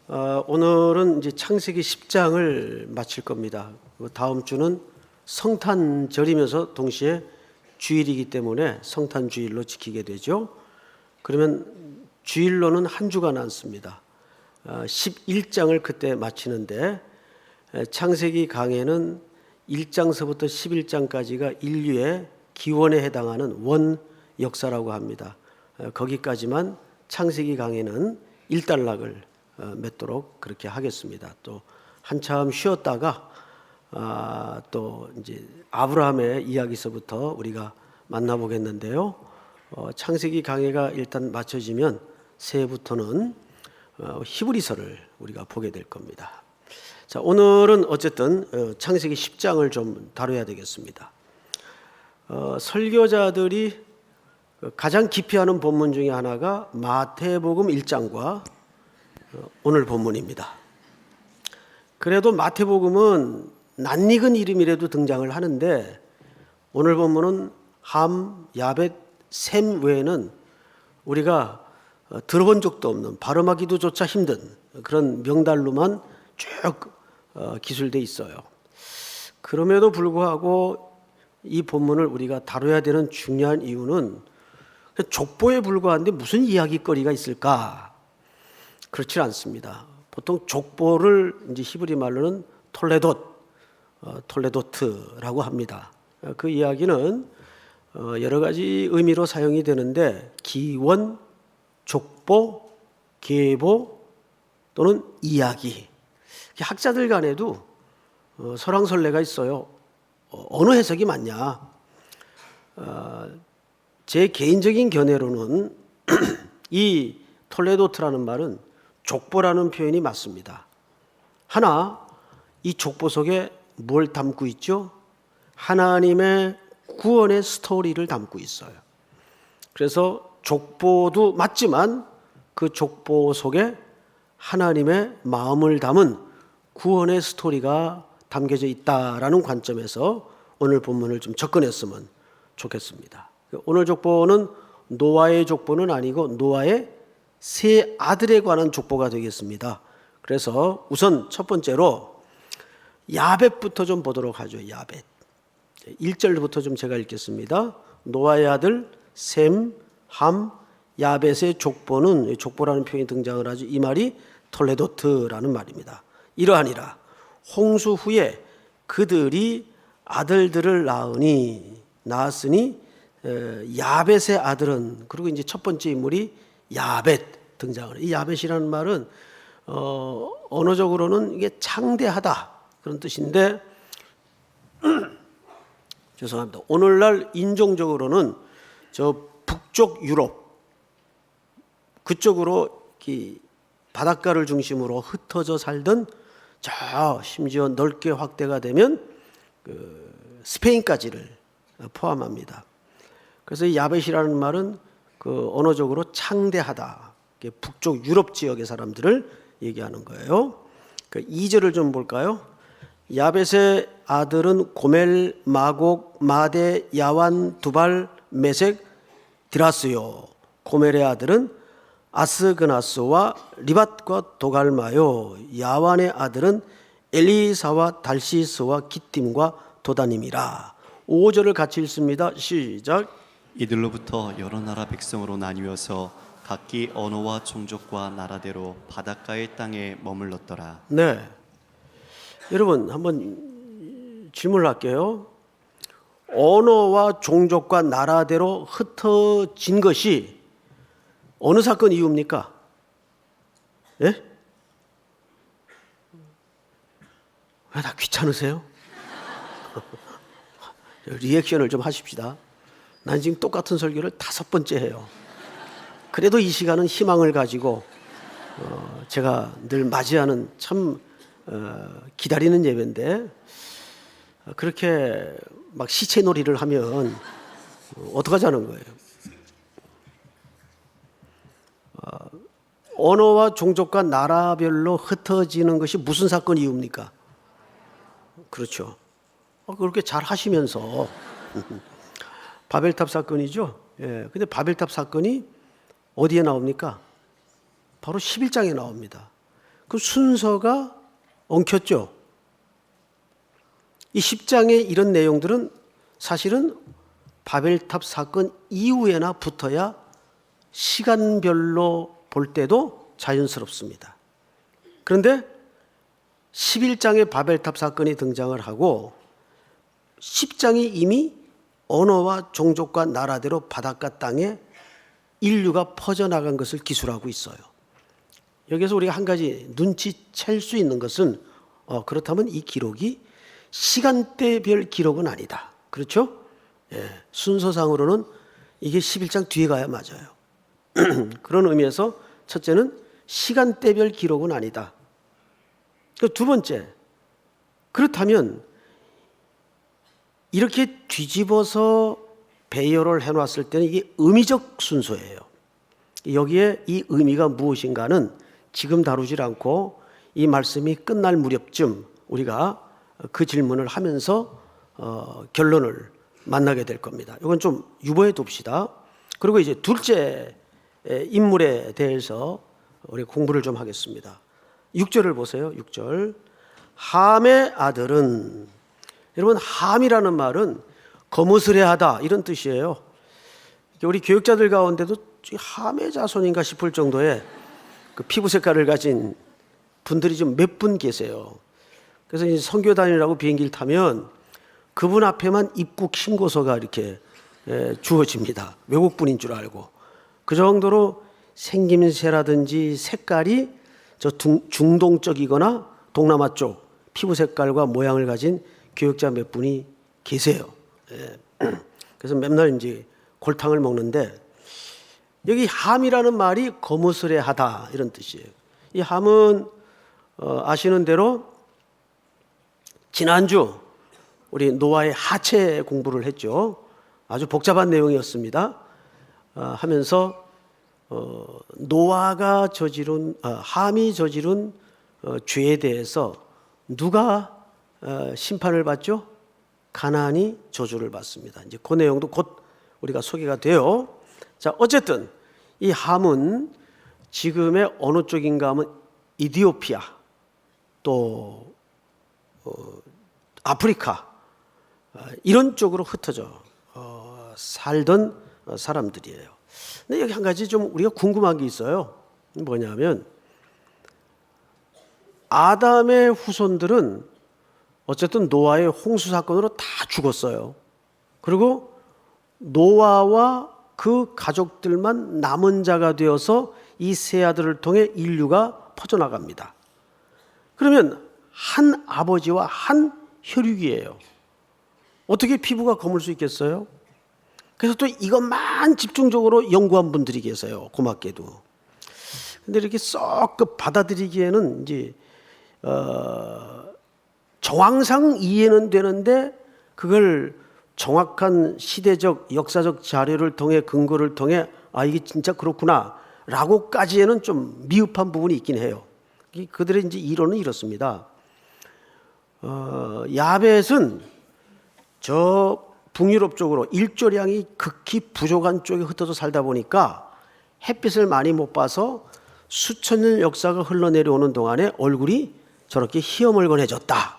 오늘은 이제 창세기 10장을 마칠 겁니다. 다음 주는 성탄절이면서 동시에 주일이기 때문에 성탄주일로 지키게 되죠. 그러면 주일로는 한 주가 남습니다. 11장을 그때 마치는데 창세기 강해는 1장서부터 11장까지가 인류의 기원에 해당하는 원 역사라고 합니다. 거기까지만 창세기 강해는 일단락을 맺도록 그렇게 하겠습니다. 또 한참 쉬었다가 또 이제 아브라함의 이야기서부터 우리가 만나보겠는데요. 창세기 강해가 일단 마쳐지면 새해부터는 히브리서를 우리가 보게 될 겁니다. 자, 오늘은 어쨌든 창세기 10장을 좀 다뤄야 되겠습니다. 설교자들이 가장 깊이 하는 본문 중에 하나가 마태복음 1장과 오늘 본문입니다. 그래도 마태복음은 낯익은 이름이라도 등장을 하는데 오늘 본문은 함, 야벳, 셈 외에는 우리가 들어본 적도 없는, 발음하기도조차 힘든 그런 명달로만 쭉 기술돼 있어요. 그럼에도 불구하고 이 본문을 우리가 다뤄야 되는 중요한 이유는 족보에 불과한데 무슨 이야기거리가 있을까? 그렇지 않습니다. 보통 족보를 이제 히브리 말로는 톨레도트라고 합니다. 그 이야기는 여러 가지 의미로 사용이 되는데 기원, 족보, 계보 또는 이야기. 학자들 간에도 설왕설래가 있어요. 어느 해석이 맞냐? 제 개인적인 견해로는 이 톨레도트라는 말은 족보라는 표현이 맞습니다. 하나, 이 족보 속에 뭘 담고 있죠? 하나님의 구원의 스토리를 담고 있어요. 그래서 족보도 맞지만 그 족보 속에 하나님의 마음을 담은 구원의 스토리가 담겨져 있다라는 관점에서 오늘 본문을 좀 접근했으면 좋겠습니다. 오늘 족보는 노아의 족보는 아니고 노아의 세 아들에 관한 족보가 되겠습니다. 그래서 우선 첫 번째로 야벳부터 좀 보도록 하죠. 야벳 1절부터 좀 제가 읽겠습니다. 노아의 아들 셈, 함, 야벳의 족보는, 족보라는 표현이 등장을 하죠. 이 말이 톨레도트라는 말입니다. 이러하니라 홍수 후에 그들이 아들들을 낳았으니 야벳의 아들은, 그리고 이제 첫 번째 인물이 야벳 등장을 해요. 이 야벳이라는 말은 언어적으로는 이게 창대하다 그런 뜻인데 죄송합니다. 오늘날 인종적으로는 저 북쪽 유럽 그쪽으로 바닷가를 중심으로 흩어져 살던 저 심지어 넓게 확대가 되면 그 스페인까지를 포함합니다. 그래서 이 야벳이라는 말은 그 언어적으로 창대하다. 북쪽 유럽 지역의 사람들을 얘기하는 거예요. 그 2절을 좀 볼까요? 야벳의 아들은 고멜, 마곡, 마대, 야완, 두발, 메색, 디라스요. 고멜의 아들은 아스그나스와 리밧과 도갈마요. 야완의 아들은 엘리사와 달시스와 기띔과 도다님이라. 5절을 같이 읽습니다. 시작. 이들로부터 여러 나라 백성으로 나뉘어서 각기 언어와 종족과 나라대로 바닷가의 땅에 머물렀더라. 네, 여러분 한번 질문을 할게요. 언어와 종족과 나라대로 흩어진 것이 어느 사건 이유입니까? 예? 왜 다 귀찮으세요? 리액션을 좀 하십시다. 난 지금 똑같은 설교를 5번째 해요. 그래도 이 시간은 희망을 가지고 제가 늘 맞이하는 참 기다리는 예배인데 그렇게 막 시체놀이를 하면 어떡하자는 거예요. 언어와 종족과 나라별로 흩어지는 것이 무슨 사건 이유입니까? 그렇죠. 그렇게 잘 하시면서 바벨탑 사건이죠. 예. 근데 바벨탑 사건이 어디에 나옵니까? 바로 11장에 나옵니다. 그 순서가 엉켰죠. 이 10장의 이런 내용들은 사실은 바벨탑 사건 이후에나 붙어야 시간별로 볼 때도 자연스럽습니다. 그런데 11장의 바벨탑 사건이 등장을 하고 10장이 이미 언어와 종족과 나라대로 바닷가 땅에 인류가 퍼져나간 것을 기술하고 있어요. 여기서 우리가 한 가지 눈치챌 수 있는 것은 그렇다면 이 기록이 시간대별 기록은 아니다. 그렇죠? 예, 순서상으로는 이게 11장 뒤에 가야 맞아요. 그런 의미에서 첫째는 시간대별 기록은 아니다. 두 번째, 그렇다면 이렇게 뒤집어서 배열을 해놨을 때는 이게 의미적 순서예요. 여기에 이 의미가 무엇인가는 지금 다루질 않고 이 말씀이 끝날 무렵쯤 우리가 그 질문을 하면서 결론을 만나게 될 겁니다. 이건 좀 유보해 둡시다. 그리고 이제 둘째 인물에 대해서 우리 공부를 좀 하겠습니다. 6절을 보세요. 6절. 함의 아들은, 여러분 함이라는 말은 거무스레하다 이런 뜻이에요. 우리 교육자들 가운데도 함의 자손인가 싶을 정도의 그 피부 색깔을 가진 분들이 좀 몇 분 계세요. 그래서 이제 선교 다니라고 비행기를 타면 그분 앞에만 입국 신고서가 이렇게 주어집니다. 외국분인 줄 알고. 그 정도로 생김새라든지 색깔이 저 중동적이거나 동남아 쪽 피부 색깔과 모양을 가진 교육자 몇 분이 계세요. 그래서 맨날 이제 골탕을 먹는데 여기 함이라는 말이 거무스레하다 이런 뜻이에요. 이 함은 아시는 대로 지난주 우리 노아의 하체 공부를 했죠. 아주 복잡한 내용이었습니다. 하면서 노아가 저지른 함이 저지른 죄에 대해서 누가 심판을 받죠? 가나안이 저주를 받습니다. 이제 그 내용도 곧 우리가 소개가 돼요. 자, 어쨌든 이 함은 지금의 어느 쪽인가 하면 이디오피아 또 아프리카 이런 쪽으로 흩어져 살던 사람들이에요. 근데 여기 한 가지 좀 우리가 궁금한 게 있어요. 뭐냐면 아담의 후손들은 어쨌든 노아의 홍수 사건으로 다 죽었어요. 그리고 노아와 그 가족들만 남은 자가 되어서 이 세 아들을 통해 인류가 퍼져나갑니다. 그러면 한 아버지와 한 혈육이에요. 어떻게 피부가 검을 수 있겠어요? 그래서 또 이것만 집중적으로 연구한 분들이 계세요. 고맙게도. 근데 이렇게 썩 받아들이기에는 이제 정황상 이해는 되는데 그걸 정확한 시대적 역사적 자료를 통해 근거를 통해 이게 진짜 그렇구나 라고까지에는 좀 미흡한 부분이 있긴 해요. 그들의 이제 이론은 이렇습니다. 야벳은 저 북유럽 쪽으로 일조량이 극히 부족한 쪽에 흩어져 살다 보니까 햇빛을 많이 못 봐서 수천 년 역사가 흘러내려오는 동안에 얼굴이 저렇게 희어멀건해졌다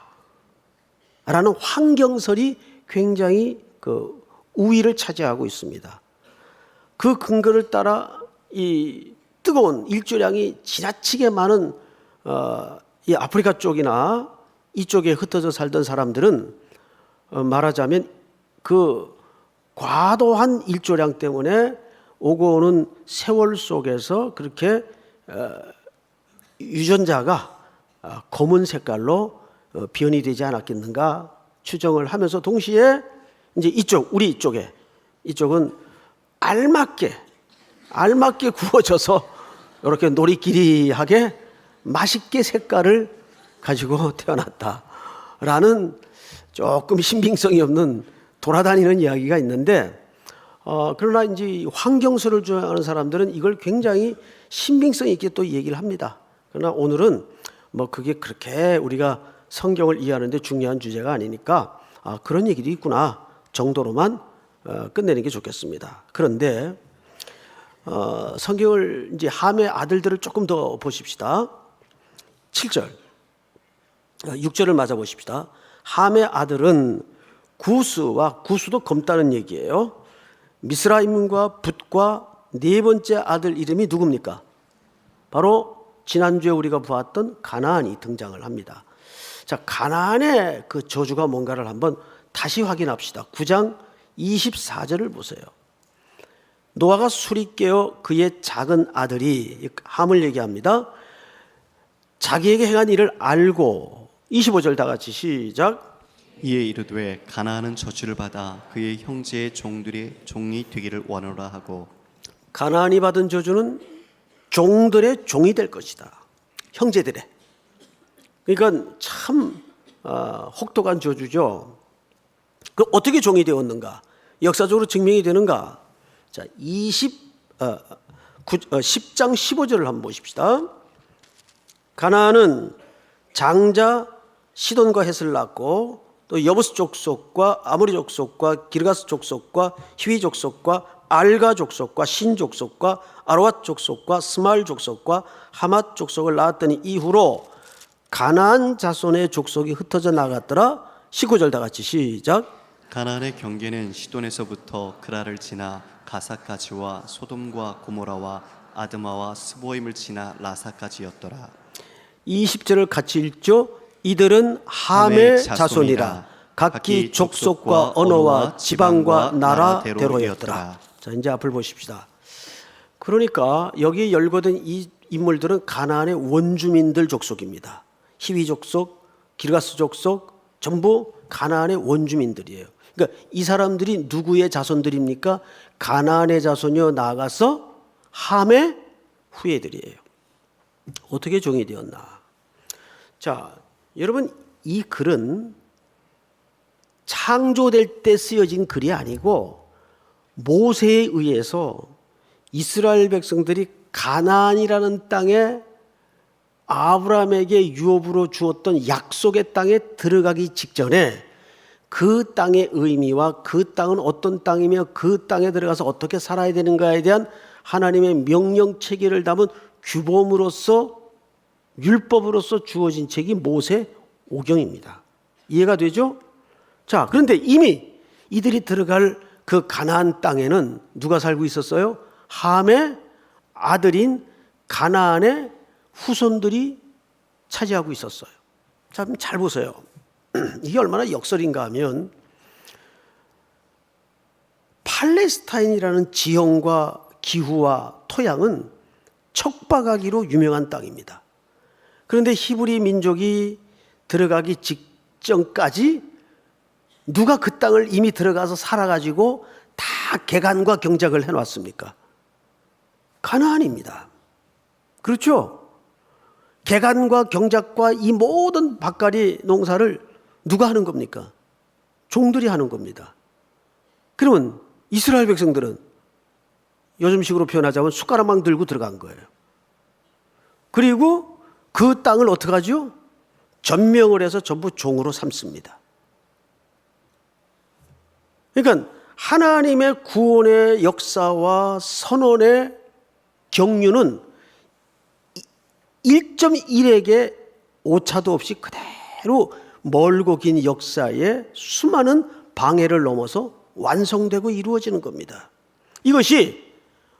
라는 환경설이 굉장히 그 우위를 차지하고 있습니다. 그 근거를 따라 이 뜨거운 일조량이 지나치게 많은 이 아프리카 쪽이나 이쪽에 흩어져 살던 사람들은 말하자면 그 과도한 일조량 때문에 오고 오는 세월 속에서 그렇게 유전자가 검은 색깔로 변이 되지 않았겠는가 추정을 하면서 동시에 이제 우리 이쪽은 알맞게 구워져서 이렇게 노리끼리하게 맛있게 색깔을 가지고 태어났다라는 조금 신빙성이 없는 돌아다니는 이야기가 있는데 그러나 이제 환경설을 주장하는 사람들은 이걸 굉장히 신빙성 있게 또 얘기를 합니다. 그러나 오늘은 뭐 그게 그렇게 우리가 성경을 이해하는데 중요한 주제가 아니니까 그런 얘기도 있구나 정도로만 끝내는 게 좋겠습니다. 그런데 성경을 이제 함의 아들들을 조금 더 보십시다. 7절, 6절을 맞아 보십시다. 함의 아들은 구스와, 구스도 검다는 얘기예요. 미스라임과 붓과 네 번째 아들 이름이 누굽니까? 바로 지난주에 우리가 보았던 가나안이 등장을 합니다. 자, 가나안의 그 저주가 뭔가를 한번 다시 확인합시다. 9장 24절을 보세요. 노아가 술이 깨어 그의 작은 아들이, 함을 얘기합니다. 자기에게 행한 일을 알고, 25절 다 같이 시작. 이에 이르되 가나안은 저주를 받아 그의 형제의 종이 되기를 원하노라 하고. 가나안이 받은 저주는 종들의 종이 될 것이다. 형제들의. 그러니까 참 혹독한 저주죠. 그 어떻게 종이 되었는가? 역사적으로 증명이 되는가? 자, 10장 15절을 한번 보십시다. 가나안은 장자 시돈과 헷을 낳고 또 여부스 족속과 아모리 족속과 기르가스 족속과 히위 족속과 알가 족속과 신 족속과 아로앗 족속과 스마일 족속과 하맛 족속을 낳았더니 이후로 가나안 자손의 족속이 흩어져 나갔더라. 19절 다 같이 시작. 가나안의 경계는 시돈에서부터 그라를 지나 가사까지와 소돔과 고모라와 아드마와 스보임을 지나 라사까지였더라. 20절을 같이 읽죠. 이들은 함의 자손이라. 각기 족속과 언어와 지방과 나라대로였더라. 자, 이제 앞을 보십시다. 그러니까 여기 열거된 이 인물들은 가나안의 원주민들 족속입니다. 히위 족속, 기르가스 족속 전부 가나안의 원주민들이에요. 그러니까 이 사람들이 누구의 자손들입니까? 가나안의 자손이요, 나아가서 함의 후예들이에요. 어떻게 종이 되었나? 자, 여러분, 이 글은 창조될 때 쓰여진 글이 아니고 모세에 의해서 이스라엘 백성들이 가나안이라는 땅에 아브라함에게 유업으로 주었던 약속의 땅에 들어가기 직전에 그 땅의 의미와 그 땅은 어떤 땅이며 그 땅에 들어가서 어떻게 살아야 되는가에 대한 하나님의 명령 체계를 담은 규범으로서, 율법으로서 주어진 책이 모세 오경입니다. 이해가 되죠? 자, 그런데 이미 이들이 들어갈 그 가나안 땅에는 누가 살고 있었어요? 함의 아들인 가나안의 후손들이 차지하고 있었어요. 자, 잘 보세요. 이게 얼마나 역설인가 하면 팔레스타인이라는 지형과 기후와 토양은 척박하기로 유명한 땅입니다. 그런데 히브리 민족이 들어가기 직전까지 누가 그 땅을 이미 들어가서 살아가지고 다 개간과 경작을 해놨습니까? 가나안입니다. 그렇죠? 개간과 경작과 이 모든 밭갈이 농사를 누가 하는 겁니까? 종들이 하는 겁니다. 그러면 이스라엘 백성들은 요즘식으로 표현하자면 숟가락만 들고 들어간 거예요. 그리고 그 땅을 어떻게 하죠? 전명을 해서 전부 종으로 삼습니다. 그러니까 하나님의 구원의 역사와 선언의 경륜은 1.1에게 오차도 없이 그대로 멀고 긴 역사에 수많은 방해를 넘어서 완성되고 이루어지는 겁니다. 이것이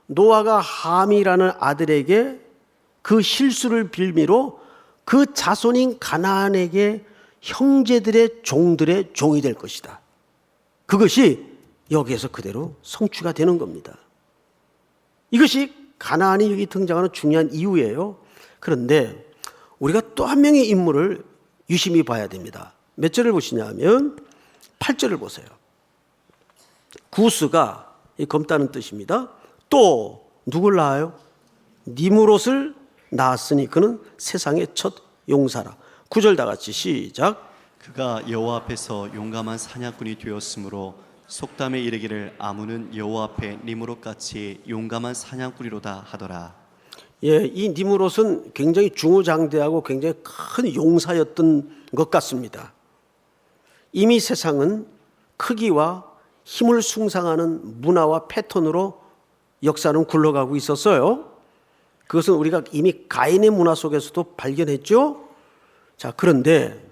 노아가 함이라는 아들에게 그 실수를 빌미로 그 자손인 가나안에게 형제들의 종들의 종이 될 것이다. 그것이 여기에서 그대로 성취가 되는 겁니다. 이것이 가나안이 여기 등장하는 중요한 이유예요. 그런데 우리가 또 한 명의 인물을 유심히 봐야 됩니다. 몇 절을 보시냐면 8절을 보세요. 구스가 검다는 뜻입니다. 또 누굴 낳아요? 니므롯을 낳았으니 그는 세상의 첫 용사라. 9절 다 같이 시작. 그가 여호와 앞에서 용감한 사냥꾼이 되었으므로 속담에 이르기를 아무는 여호와 앞에 니므롯같이 용감한 사냥꾼이로다 하더라. 예, 이 니므롯은 굉장히 중후장대하고 굉장히 큰 용사였던 것 같습니다. 이미 세상은 크기와 힘을 숭상하는 문화와 패턴으로 역사는 굴러가고 있었어요. 그것은 우리가 이미 가인의 문화 속에서도 발견했죠. 자, 그런데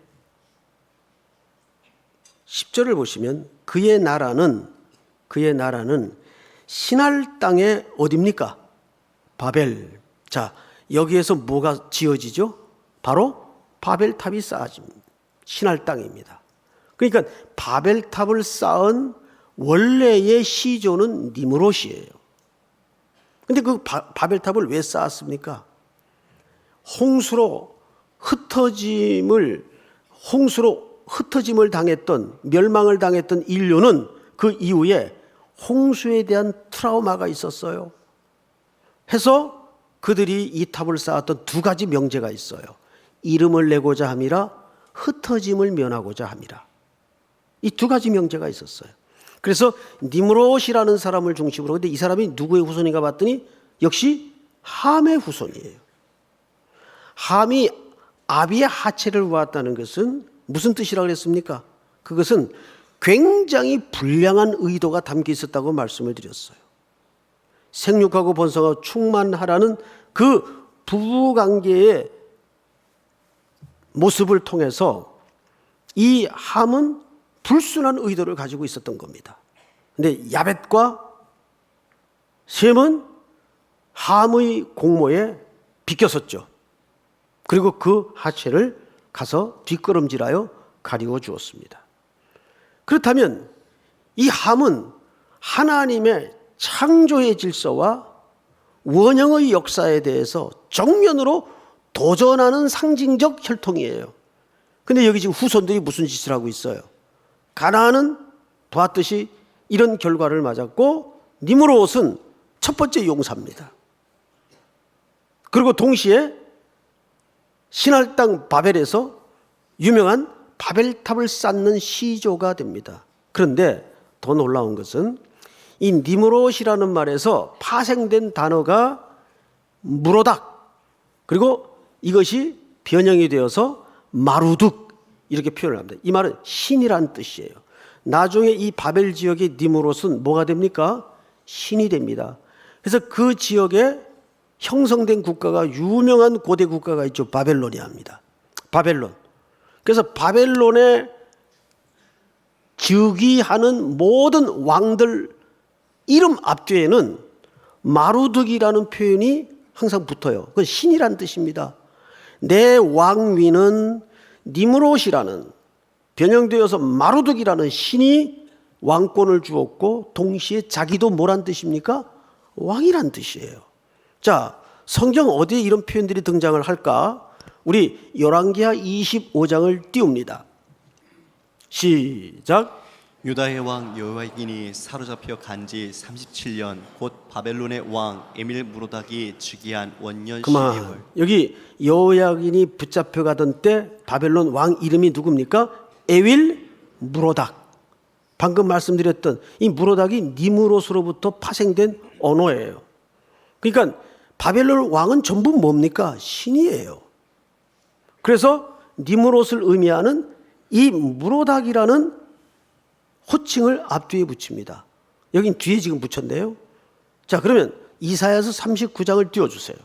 10절을 보시면 그의 나라는 신할 땅의 어디입니까? 바벨. 자, 여기에서 뭐가 지어지죠? 바로 바벨탑이 쌓아집니다. 신할 땅입니다. 그러니까 바벨탑을 쌓은 원래의 시조는 니므롯이에요. 근데 그 바벨탑을 왜 쌓았습니까? 홍수로 흩어짐을 당했던, 멸망을 당했던 인류는 그 이후에 홍수에 대한 트라우마가 있었어요. 해서 그들이 이 탑을 쌓았던 두 가지 명제가 있어요. 이름을 내고자 함이라, 흩어짐을 면하고자 함이라. 이 두 가지 명제가 있었어요. 그래서 니므롯이라는 사람을 중심으로, 근데 이 사람이 누구의 후손인가 봤더니 역시 함의 후손이에요. 함이 아비의 하체를 보았다는 것은 무슨 뜻이라고 그랬습니까? 그것은 굉장히 불량한 의도가 담겨 있었다고 말씀을 드렸어요. 생육하고 번성하고 충만하라는 그 부부관계의 모습을 통해서 이 함은 불순한 의도를 가지고 있었던 겁니다. 근데 야벳과 셈은 함의 공모에 비껴섰죠. 그리고 그 하체를 가서 뒷걸음질하여 가리워 주었습니다. 그렇다면 이 함은 하나님의 창조의 질서와 원형의 역사에 대해서 정면으로 도전하는 상징적 혈통이에요. 근데 여기 지금 후손들이 무슨 짓을 하고 있어요? 가나안은 보았듯이 이런 결과를 맞았고 니므롯은 첫 번째 용사입니다. 그리고 동시에 신할 땅 바벨에서 유명한 바벨탑을 쌓는 시조가 됩니다. 그런데 더 놀라운 것은 이 니므롯이라는 말에서 파생된 단어가 무로닥, 그리고 이것이 변형이 되어서 마루둑 이렇게 표현을 합니다. 이 말은 신이란 뜻이에요. 나중에 이 바벨 지역의 니므롯은 뭐가 됩니까? 신이 됩니다. 그래서 그 지역에 형성된 국가가, 유명한 고대 국가가 있죠. 바벨로니아입니다. 바벨론. 그래서 바벨론에 즉위하는 모든 왕들 이름 앞뒤에는 마루둑이라는 표현이 항상 붙어요. 그건 신이란 뜻입니다. 내 왕위는 니므롯이라는, 변형되어서 마루둑이라는 신이 왕권을 주었고 동시에 자기도 뭐란 뜻입니까? 왕이란 뜻이에요. 자, 성경 어디에 이런 표현들이 등장을 할까? 우리 열왕기하 25장을 띄웁니다. 시작. 유다의 왕 여호야긴이 사로잡혀 간지 37년 곧 바벨론의 왕 에밀 무로닥이 즉위한 원년 12월. 그만. 여기 여호야긴이 붙잡혀 가던 때 바벨론 왕 이름이 누굽니까? 에윌 무로닥. 방금 말씀드렸던 이 무로닥이 니므롯으로부터 파생된 언어예요. 그러니까 바벨론 왕은 전부 뭡니까? 신이에요. 그래서 니므롯을 의미하는 이 무로닥이라는 호칭을 앞뒤에 붙입니다. 여긴 뒤에 지금 붙였네요. 자, 그러면 이사야서 39장을 띄워주세요.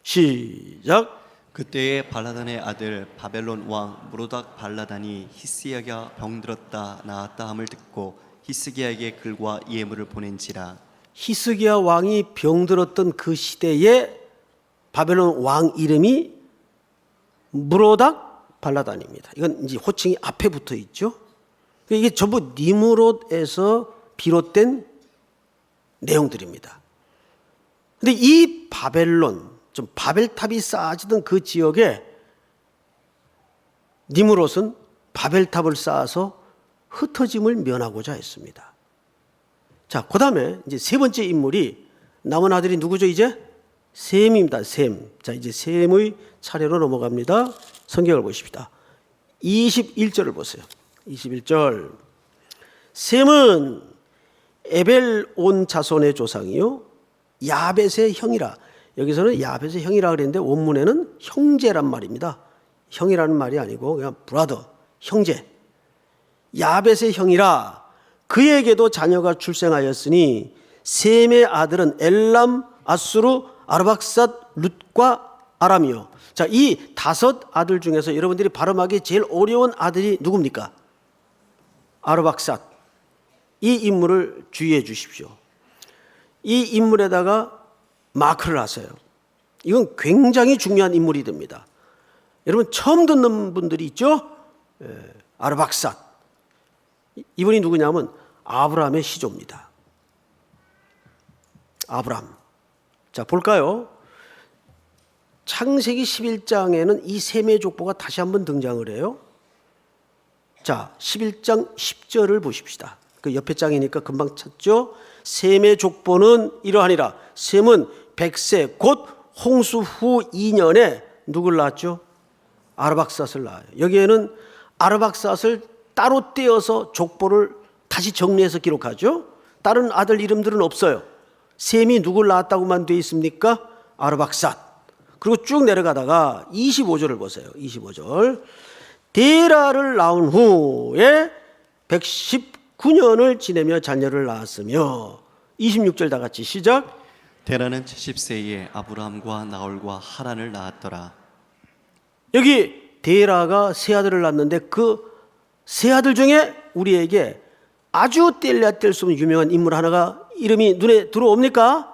시작. 그때에 발라단의 아들 바벨론 왕 무로닥 발라단이 히스기야가 병들었다 나았다 함을 듣고 히스기야에게 글과 예물을 보낸지라. 히스기야 왕이 병들었던 그 시대에 바벨론 왕 이름이 무로닥 발라단입니다. 이건 이제 호칭이 앞에 붙어 있죠. 이게 전부 니므롯에서 비롯된 내용들입니다. 근데 이 바벨론, 좀 바벨탑이 쌓아지던 그 지역에 니므롯은 바벨탑을 쌓아서 흩어짐을 면하고자 했습니다. 자, 그 다음에 이제 세 번째 인물이, 남은 아들이 누구죠, 이제? 셈입니다, 셈. 자, 이제 셈의 차례로 넘어갑니다. 성경을 보십시다. 21절을 보세요. 21절. 셈은 에벨 온 자손의 조상이요 야벳의 형이라. 여기서는 야벳의 형이라 그랬는데 원문에는 형제란 말입니다. 형이라는 말이 아니고 그냥 브라더, 형제. 야벳의 형이라. 그에게도 자녀가 출생하였으니 셈의 아들은 엘람, 아수르, 아르박삿, 룻과 아람이요. 자, 이 5 아들 중에서 여러분들이 발음하기 제일 어려운 아들이 누굽니까? 아르박삿. 이 인물을 주의해 주십시오. 이 인물에다가 마크를 하세요. 이건 굉장히 중요한 인물이 됩니다. 여러분 처음 듣는 분들이 있죠? 아르박삿. 이분이 누구냐면 아브라함의 시조입니다. 아브라함. 자, 볼까요? 창세기 11장에는 이 셈의 족보가 다시 한번 등장을 해요. 자, 11장 10절을 보십시다. 그 옆에 장이니까 금방 찾죠? 셈의 족보는 이러하니라. 셈은 100세 곧 홍수 후 2년에 누굴 낳았죠? 아르박삿을 낳아요. 여기에는 아르박삿을 따로 떼어서 족보를 다시 정리해서 기록하죠. 다른 아들 이름들은 없어요. 셈이 누굴 낳았다고만 되어 있습니까? 아르박삿. 그리고 쭉 내려가다가 25절을 보세요. 25절. 데라를 낳은 후에 119년을 지내며 자녀를 낳았으며 26절 다 같이 시작. 데라는 70세에 아브라함과 나홀과 하란을 낳았더라. 여기 데라가 세 아들을 낳았는데 그 세 아들 중에 우리에게 아주 뗄래야 뗄 수 없는 유명한 인물 하나가 이름이 눈에 들어옵니까?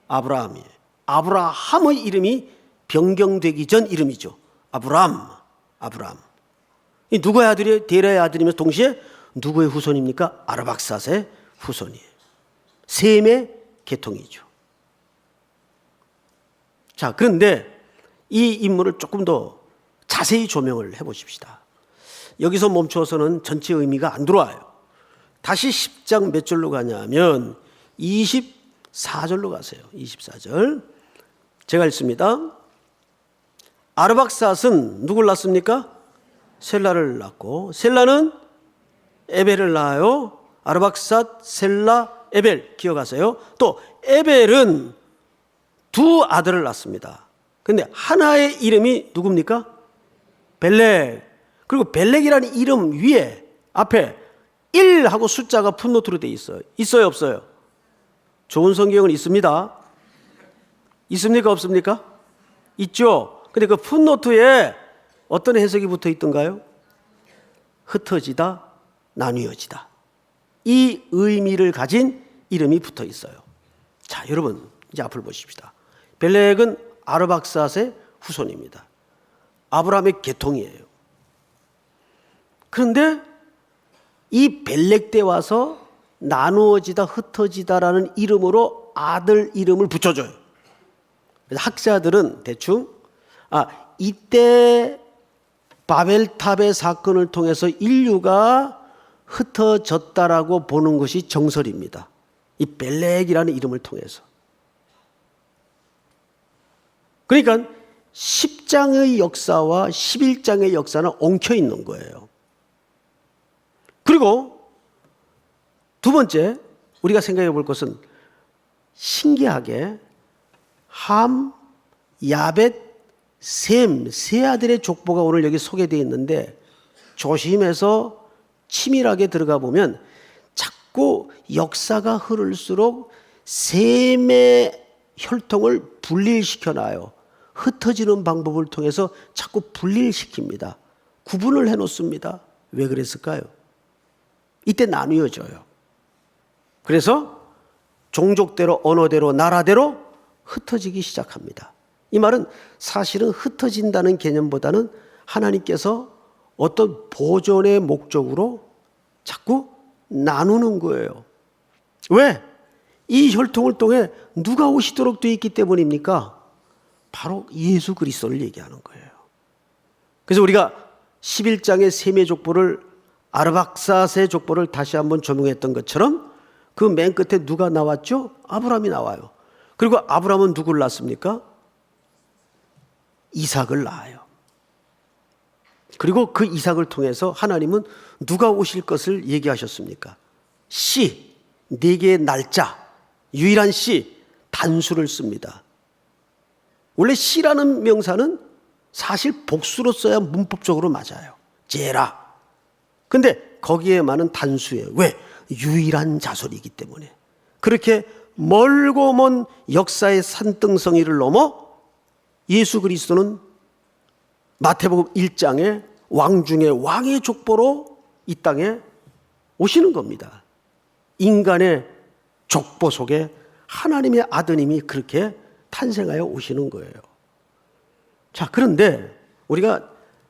아브라함이에요. 아브라함의 이름이 변경되기 전 이름이죠. 아브라함. 이 누구의 아들이에요? 데라의 아들이면서 동시에 누구의 후손입니까? 아르박삿의 후손이에요. 셈의 계통이죠. 자, 그런데 이 인물을 조금 더 자세히 조명을 해보십시다. 여기서 멈춰서는 전체 의미가 안 들어와요. 다시 10장 몇 절로 가냐면 24절로 가세요. 24절. 제가 읽습니다. 아르박삿은 누굴 낳습니까? 셀라를 낳고 셀라는 에벨을 낳아요. 아르박삿, 셀라, 에벨 기억하세요. 또 에벨은 2 아들을 낳습니다. 그런데 하나의 이름이 누굽니까? 벨렉. 그리고 벨렉이라는 이름 위에 앞에 1하고 숫자가 풋노트로 되어 있어요. 있어요, 없어요? 좋은 성경은 있습니다. 있습니까, 없습니까? 있죠. 근데 그 풋노트에 어떤 해석이 붙어 있던가요? 흩어지다, 나뉘어지다. 이 의미를 가진 이름이 붙어 있어요. 자, 여러분 이제 앞을 보십시다. 벨렉은 아르박삿의 후손입니다. 아브라함의 계통이에요. 그런데 이 벨렉 때 와서 나누어지다, 흩어지다라는 이름으로 아들 이름을 붙여줘요. 그래서 학자들은 대충 이때 바벨탑의 사건을 통해서 인류가 흩어졌다라고 보는 것이 정설입니다. 이 벨렉이라는 이름을 통해서. 그러니까 10장의 역사와 11장의 역사는 엉켜 있는 거예요. 그리고 두 번째 우리가 생각해 볼 것은 신기하게 함, 야벳, 셈, 세 아들의 족보가 오늘 여기 소개되어 있는데 조심해서 치밀하게 들어가 보면 자꾸 역사가 흐를수록 셈의 혈통을 분리시켜놔요. 흩어지는 방법을 통해서 자꾸 분리시킵니다. 구분을 해놓습니다. 왜 그랬을까요? 이때 나뉘어져요. 그래서 종족대로, 언어대로, 나라대로 흩어지기 시작합니다. 이 말은 사실은 흩어진다는 개념보다는 하나님께서 어떤 보존의 목적으로 자꾸 나누는 거예요. 왜? 이 혈통을 통해 누가 오시도록 되어 있기 때문입니까? 바로 예수 그리스도를 얘기하는 거예요. 그래서 우리가 11장의 셈의 족보를 아르박삿의 족보를 다시 한번 조명했던 것처럼 그 맨 끝에 누가 나왔죠? 아브라함이 나와요. 그리고 아브라함은 누구를 낳습니까? 이삭을 낳아요. 그리고 그 이삭을 통해서 하나님은 누가 오실 것을 얘기하셨습니까? 씨, 4개의 날짜, 유일한 씨, 단수를 씁니다. 원래 씨라는 명사는 사실 복수로 써야 문법적으로 맞아요. 제라. 근데 거기에 많은 단수예요. 왜? 유일한 자손이기 때문에. 그렇게 멀고 먼 역사의 산등성이를 넘어 예수 그리스도는 마태복음 1장에 왕 중에 왕의 족보로 이 땅에 오시는 겁니다. 인간의 족보 속에 하나님의 아드님이 그렇게 탄생하여 오시는 거예요. 자, 그런데 우리가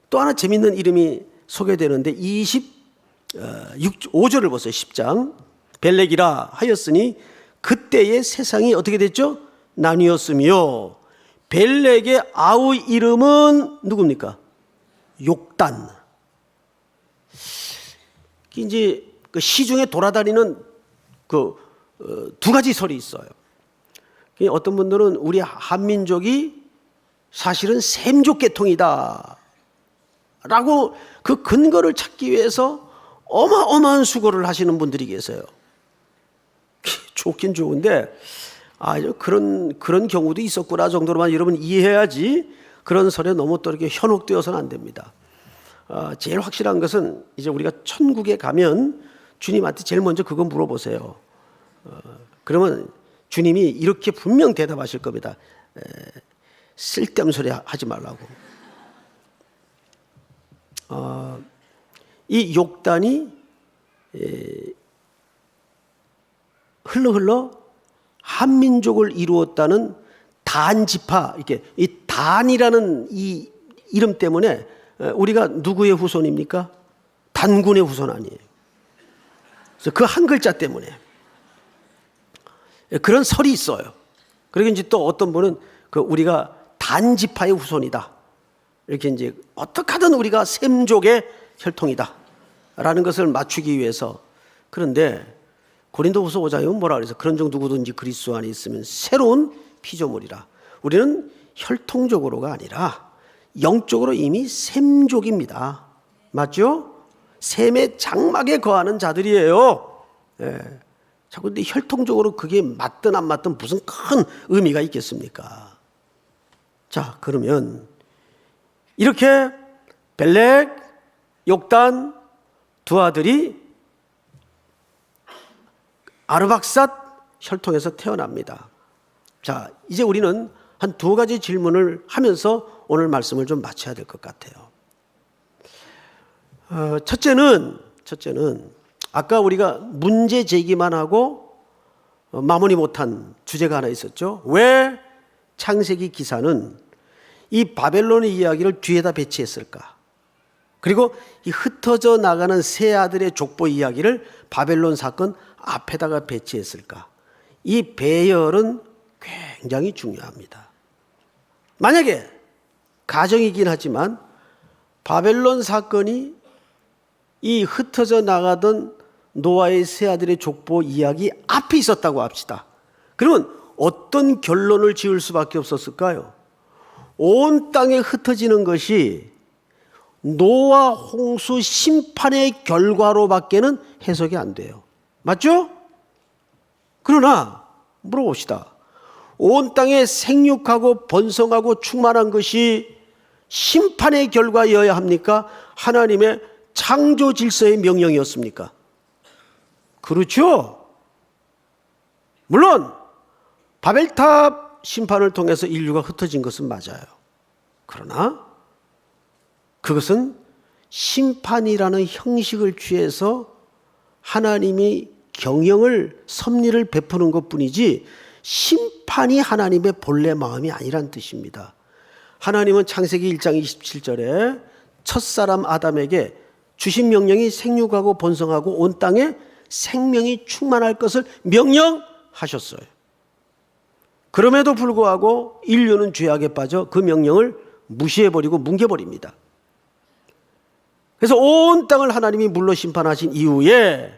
또 하나 재밌는 이름이 소개되는데 5절을 보세요. 10장. 벨렉이라 하였으니 그때의 세상이 어떻게 됐죠? 나뉘었으며 벨렉의 아우 이름은 누굽니까? 욕단. 이제 그 시중에 돌아다니는 두 가지 설이 있어요. 어떤 분들은 우리 한민족이 사실은 셈족 계통이다 라고 그 근거를 찾기 위해서 어마어마한 수고를 하시는 분들이 계세요. 좋긴 좋은데 그런 경우도 있었구나 정도로만 여러분 이해해야지 그런 설에 너무 또 이렇게 현혹되어서는 안 됩니다. 제일 확실한 것은 이제 우리가 천국에 가면 주님한테 제일 먼저 그거 물어보세요. 그러면 주님이 이렇게 분명 대답하실 겁니다. 쓸데없는 소리 하지 말라고. 이 욕단이 흘러 한민족을 이루었다는 단지파, 이렇게 이 단이라는 이 이름 때문에 우리가 누구의 후손입니까? 단군의 후손 아니에요. 그래서 그 한 글자 때문에 그런 설이 있어요. 그리고 이제 또 어떤 분은 우리가 단지파의 후손이다. 이렇게 이제 어떻게 하든 우리가 셈족의 혈통이다라는 것을 맞추기 위해서. 그런데 고린도후서 5장에 뭐라 그래서 그런 종 누구든지 그리스도 안에 있으면 새로운 피조물이라. 우리는 혈통적으로가 아니라 영적으로 이미 셈족입니다. 맞죠? 셈의 장막에 거하는 자들이에요. 예. 자꾸 근데 혈통적으로 그게 맞든 안 맞든 무슨 큰 의미가 있겠습니까? 자, 그러면 이렇게 벨렉, 욕단 두 아들이 아르박삿 혈통에서 태어납니다. 자, 이제 우리는 한 두 가지 질문을 하면서 오늘 말씀을 좀 마쳐야 될 것 같아요. 첫째는 아까 우리가 문제 제기만 하고 마무리 못한 주제가 하나 있었죠. 왜 창세기 기사는 이 바벨론의 이야기를 뒤에다 배치했을까? 그리고 이 흩어져 나가는 세 아들의 족보 이야기를 바벨론 사건 앞에다가 배치했을까? 이 배열은 굉장히 중요합니다. 만약에 가정이긴 하지만 바벨론 사건이 이 흩어져 나가던 노아의 세 아들의 족보 이야기 앞에 있었다고 합시다. 그러면 어떤 결론을 지을 수밖에 없었을까요? 온 땅에 흩어지는 것이 노아 홍수 심판의 결과로밖에는 해석이 안 돼요. 맞죠? 그러나 물어봅시다. 온 땅에 생육하고 번성하고 충만한 것이 심판의 결과여야 합니까? 하나님의 창조 질서의 명령이었습니까? 그렇죠. 물론 바벨탑 심판을 통해서 인류가 흩어진 것은 맞아요. 그러나 그것은 심판이라는 형식을 취해서 하나님이 경영을 섭리를 베푸는 것뿐이지 심판이 하나님의 본래 마음이 아니란 뜻입니다. 하나님은 창세기 1장 27절에 첫사람 아담에게 주신 명령이 생육하고 번성하고 온 땅에 생명이 충만할 것을 명령하셨어요. 그럼에도 불구하고 인류는 죄악에 빠져 그 명령을 무시해버리고 뭉개버립니다. 그래서 온 땅을 하나님이 물로 심판하신 이후에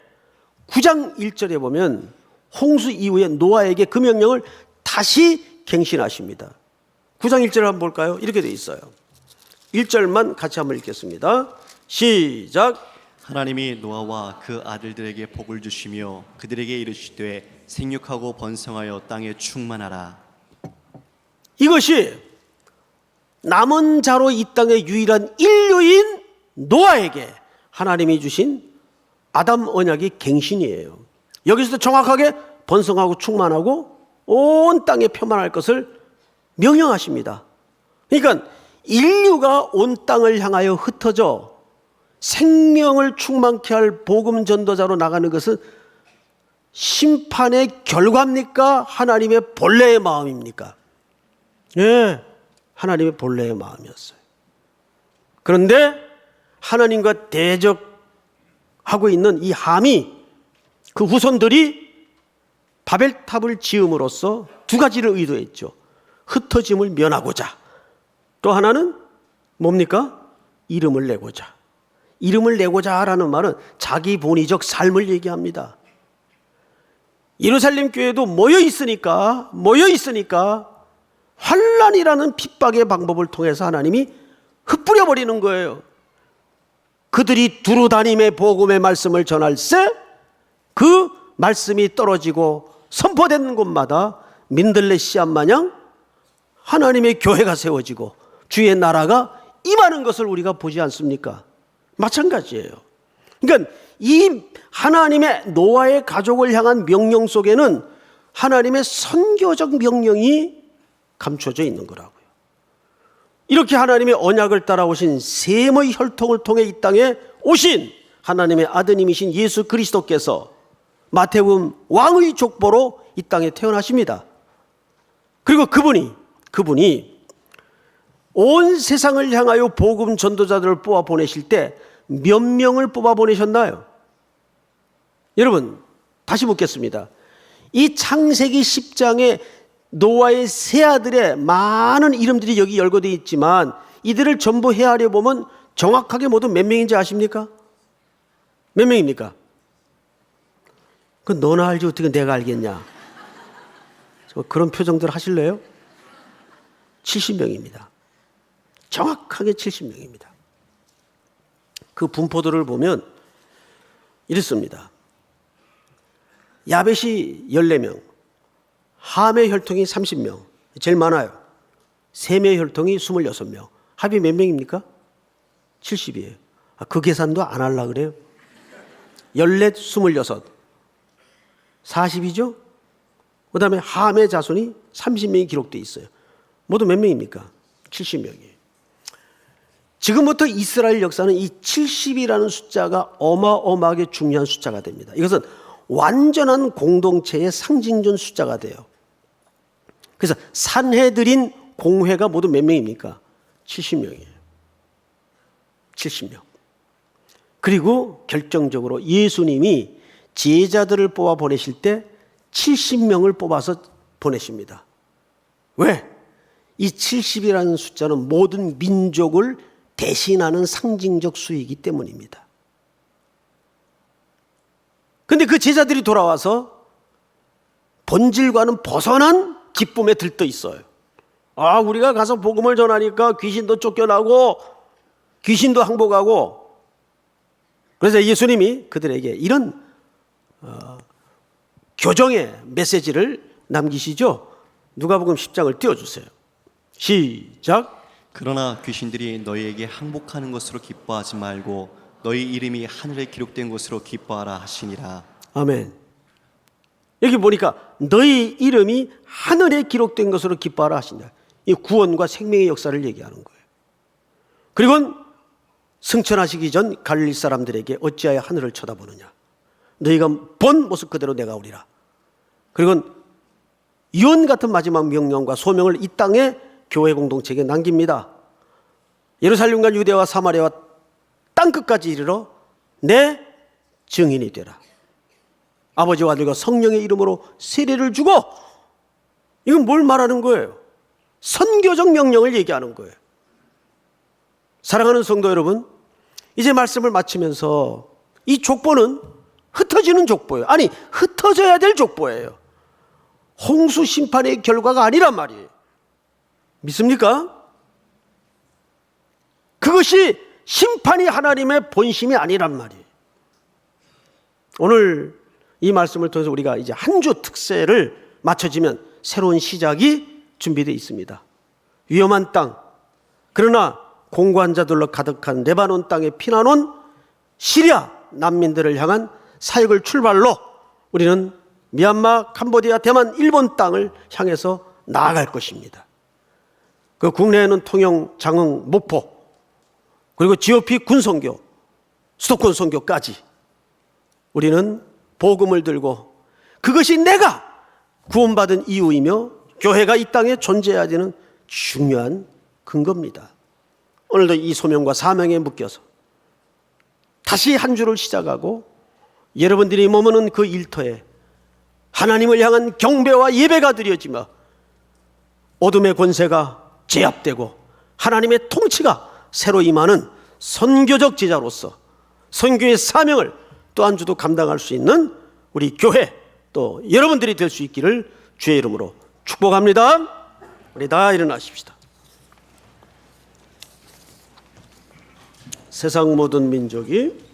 9장 1절에 보면 홍수 이후에 노아에게 그 명령을 다시 갱신하십니다. 9장 1절을 한번 볼까요? 이렇게 되어 있어요. 1절만 같이 한번 읽겠습니다. 시작. 하나님이 노아와 그 아들들에게 복을 주시며 그들에게 이르시되 생육하고 번성하여 땅에 충만하라. 이것이 남은 자로 이 땅의 유일한 인류인 노아에게 하나님이 주신 아담 언약의 갱신이에요. 여기서도 정확하게 번성하고 충만하고 온 땅에 표만할 것을 명령하십니다. 그러니까 인류가 온 땅을 향하여 흩어져 생명을 충만케 할 복음 전도자로 나가는 것은 심판의 결과입니까? 하나님의 본래의 마음입니까? 예, 하나님의 본래의 마음이었어요. 그런데 하나님과 대적하고 있는 이 함이, 그 후손들이 바벨탑을 지음으로써 두 가지를 의도했죠. 흩어짐을 면하고자, 또 하나는 뭡니까? 이름을 내고자. 이름을 내고자 하라는 말은 자기 본의적 삶을 얘기합니다. 예루살렘 교회도 모여 있으니까 환난이라는 핍박의 방법을 통해서 하나님이 흩뿌려 버리는 거예요. 그들이 두루 다님의 복음의 말씀을 전할세 그 말씀이 떨어지고 선포되는 곳마다 민들레 씨앗 마냥 하나님의 교회가 세워지고 주의 나라가 임하는 것을 우리가 보지 않습니까? 마찬가지예요. 그러니까 이 하나님의 노아의 가족을 향한 명령 속에는 하나님의 선교적 명령이 감춰져 있는 거라고요. 이렇게 하나님의 언약을 따라오신 셈의 혈통을 통해 이 땅에 오신 하나님의 아드님이신 예수 그리스도께서 마태복음 왕의 족보로 이 땅에 태어나십니다. 그리고 그분이 온 세상을 향하여 복음 전도자들을 뽑아 보내실 때 몇 명을 뽑아 보내셨나요? 여러분, 다시 묻겠습니다. 이 창세기 10장에 노아의 세 아들의 많은 이름들이 여기 열거되어 있지만 이들을 전부 헤아려 보면 정확하게 모두 몇 명인지 아십니까? 몇 명입니까? 그 너나 알지 어떻게 내가 알겠냐? 그런 표정들 하실래요? 70명입니다. 정확하게 70명입니다. 그 분포들을 보면 이렇습니다. 야벳이 14명, 함의 혈통이 30명, 제일 많아요. 셈의 혈통이 26명. 합이 몇 명입니까? 70이에요. 그 계산도 안 하려고 그래요. 14, 26, 40이죠? 그 다음에 함의 자손이 30명이 기록되어 있어요. 모두 몇 명입니까? 70명이에요. 지금부터 이스라엘 역사는 이 70이라는 숫자가 어마어마하게 중요한 숫자가 됩니다. 이것은 완전한 공동체의 상징적 숫자가 돼요. 그래서 산헤드린 공회가 모두 몇 명입니까? 70명이에요. 70명. 그리고 결정적으로 예수님이 제자들을 뽑아 보내실 때 70명을 뽑아서 보내십니다. 왜? 이 70이라는 숫자는 모든 민족을 대신하는 상징적 수이기 때문입니다. 그런데 그 제자들이 돌아와서 본질과는 벗어난 기쁨에 들떠 있어요. 우리가 가서 복음을 전하니까 귀신도 쫓겨나고 귀신도 항복하고, 그래서 예수님이 그들에게 이런 교정의 메시지를 남기시죠. 누가복음 10장을 띄워주세요. 시작. 그러나 귀신들이 너희에게 항복하는 것으로 기뻐하지 말고 너희 이름이 하늘에 기록된 것으로 기뻐하라 하시니라. 아멘. 여기 보니까 너희 이름이 하늘에 기록된 것으로 기뻐하라 하시니라. 이 구원과 생명의 역사를 얘기하는 거예요. 그리고 승천하시기 전 갈릴리 사람들에게 어찌하여 하늘을 쳐다보느냐. 너희가 본 모습 그대로 내가 오리라. 그리고 유언 같은 마지막 명령과 소명을 이 땅에 교회 공동체에게 남깁니다. 예루살렘과 유대와 사마리아와 땅끝까지 이르러 내 증인이 되라. 아버지와 아들과 성령의 이름으로 세례를 주고, 이건 뭘 말하는 거예요? 선교적 명령을 얘기하는 거예요. 사랑하는 성도 여러분, 이제 말씀을 마치면서 이 족보는 흩어지는 족보예요. 아니, 흩어져야 될 족보예요. 홍수 심판의 결과가 아니란 말이에요. 믿습니까? 그것이 심판이 하나님의 본심이 아니란 말이에요. 오늘 이 말씀을 통해서 우리가 이제 한 주 특세를 맞춰지면 새로운 시작이 준비되어 있습니다. 위험한 땅, 그러나 공고한 자들로 가득한 레바논 땅에 피난온 시리아 난민들을 향한 사역을 출발로 우리는 미얀마, 캄보디아, 대만, 일본 땅을 향해서 나아갈 것입니다. 그 국내에는 통영, 장흥, 목포, 그리고 GOP 군선교, 수도권 선교까지 우리는 복음을 들고 그것이 내가 구원받은 이유이며 교회가 이 땅에 존재해야 되는 중요한 근거입니다. 오늘도 이 소명과 사명에 묶여서 다시 한 주를 시작하고 여러분들이 머무는 그 일터에 하나님을 향한 경배와 예배가 드려지며 어둠의 권세가 제압되고 하나님의 통치가 새로 임하는 선교적 제자로서 선교의 사명을 또 한 주도 감당할 수 있는 우리 교회 또 여러분들이 될 수 있기를 주의 이름으로 축복합니다. 우리 다 일어나십시다. 세상 모든 민족이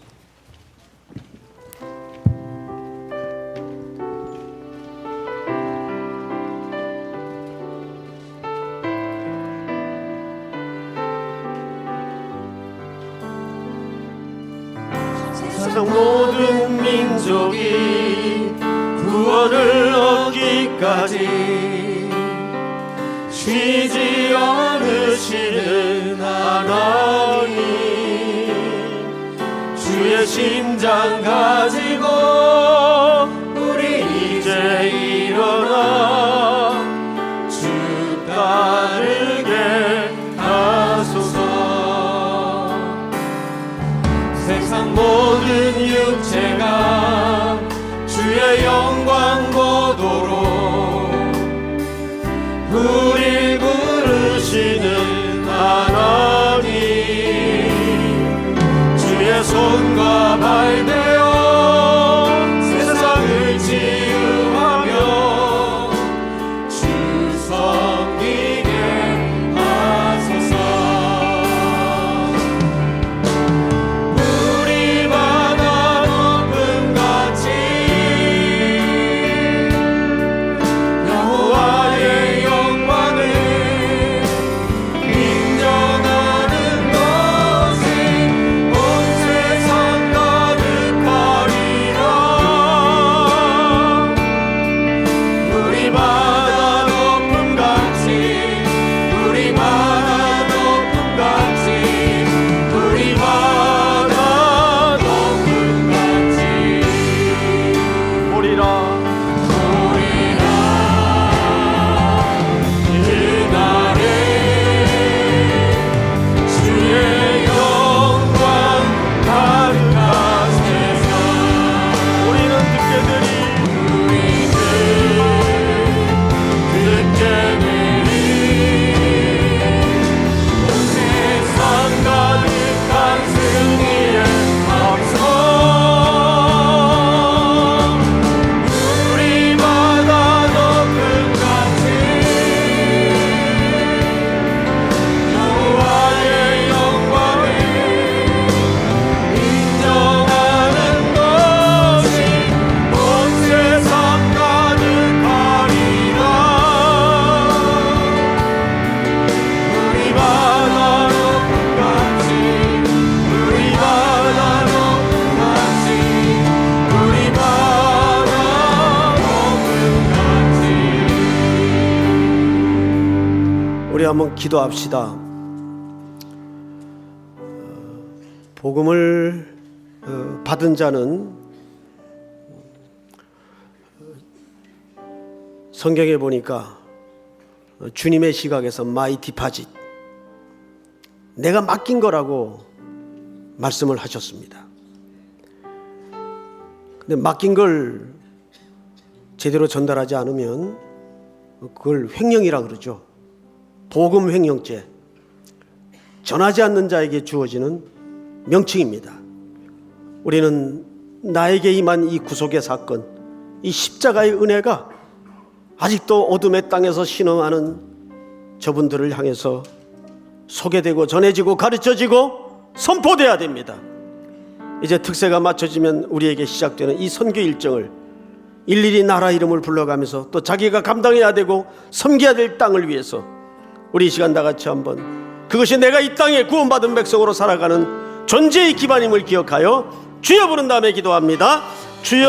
세상 모든 민족이 구원을 얻기까지 쉬지 않으시는 하나님, 주의 심장 가지고 우리 이제 일어나 주 따르게 하소서. 세상 모든 육체가 주의 영광 보도록 우릴 부르시는 하나님, 주의 손과 발 되어 세상을 치유하며 주 섬기게 하소서. 우리 바다 높음같이 여호와의 영광을 인정하는 것이 온 세상 가득하리라. 우리 바다 높음같이 우리 바다 높음같이 우리 바다 높음같이 보리라 그날에 주의 영광 가득한 세상 우리는 듣게 되리 온 세상 가득한 승리의 박수. 우리 바다 높음같이 여호와의 영광을 인정하는 것이 온 세상 가득하리라. 우리 바다 높음같이 우리 바다 높음같이 우리 바다 높음같이. 우리 한번 기도합시다. 복음을 받은 자는 성경에 보니까 주님의 시각에서 마이 디파짓, 내가 맡긴 거라고 말씀을 하셨습니다. 근데 맡긴 걸 제대로 전달하지 않으면 그걸 횡령이라 그러죠. 복음 횡령죄, 전하지 않는 자에게 주어지는 명칭입니다. 우리는 나에게 임한 이 구속의 사건, 이 십자가의 은혜가 아직도 어둠의 땅에서 신음하는 저분들을 향해서 소개되고 전해지고 가르쳐지고 선포돼야 됩니다. 이제 특세가 맞춰지면 우리에게 시작되는 이 선교 일정을 일일이 나라 이름을 불러가면서 또 자기가 감당해야 되고 섬겨야 될 땅을 위해서 우리 이 시간 다 같이 한번 그것이 내가 이 땅에 구원받은 백성으로 살아가는 존재의 기반임을 기억하여 주여 부른 다음에 기도합니다. 주여.